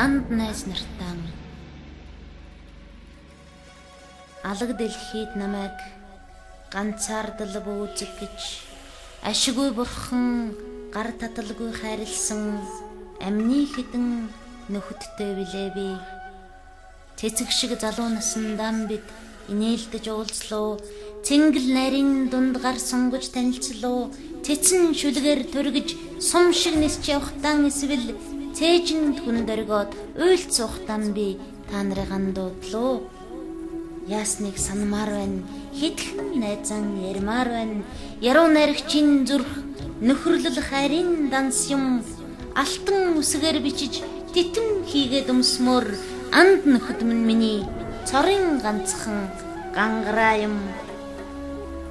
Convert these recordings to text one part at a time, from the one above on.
анд найз нартаа алаг дэлхийд намайг ганцаардал бүүзэг гэж ашиггүй бурхан гар таталгүй хайрлсан амны хідэн нөхөдтэй билээ би. Цэцэг шиг залуу насндаа бид инээлдэж уулзлоо. Цэнгэл нарийн дунд гар сунгаж танилцлоо. Цэцэн шүлгээр төргөж сум шиг нисч явахтан эсвэл цээжинд хүн дөргөөд уйлт суухтан би та нарын дуудлоо. Яасныг санамаар байна. Хитгэн найзан ярмаар байна. Яруу найрагчийн зүрх нөхөрлөл хайрын данс юм. Алтан үсгээр бичиж титэм хийгээд өмсмөр анд нөхөд миний цорын ганцхан гангараа юм.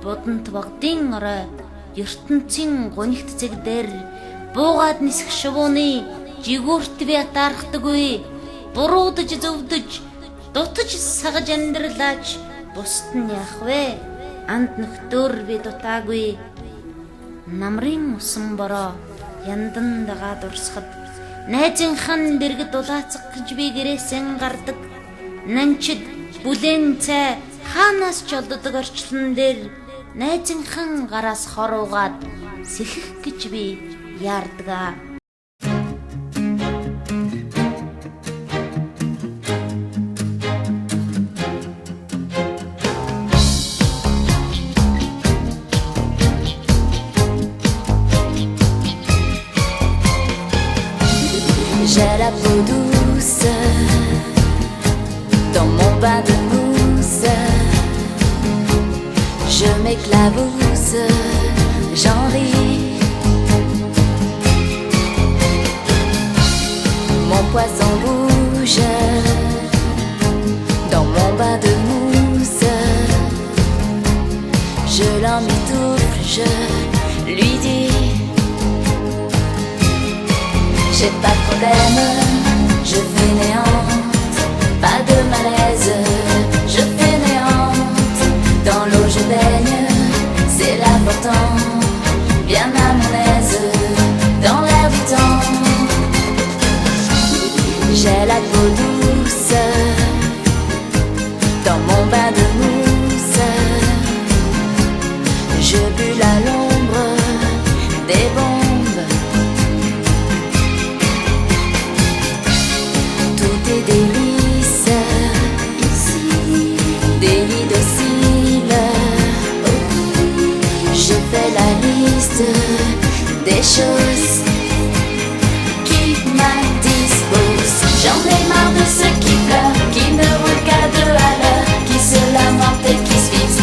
Буданд богдын орой ертөнцийн гунигт зэг дээр буугаад нисэх шувууны жигүүрт би атаархдаггүй. Буруудаж зөвдөж дутаж сагаж амьдралаач бусд нь яах вэ? Анд нөхдөр би дутаагүй. Намрын усан бороо яндан дагаад урсгад найзынхан дэргэд дулаацах гэж би гэрээсэн гардаг. Нанчид бүлээн цай хаанаас ч олддог орчлон дээр найзынхан гараас хоруугаад сэхэх гэж би яардгаа. J'ai la peau douce dans mon bain de mousse. Je m'éclabousse, j'en ris. Mon poisson bouge dans mon bain de mousse. Je l'emmitoufle, je lui dis: j'ai pas de problème, je fainéante, pas de malaise, je fainéante. Dans l'eau je baigne, c'est l'important, bien à mon aise, dans l'air du temps. J'ai la peau douce, dans mon bain de mousse. Je bulle à l'ombre des bombes. Tout est délié.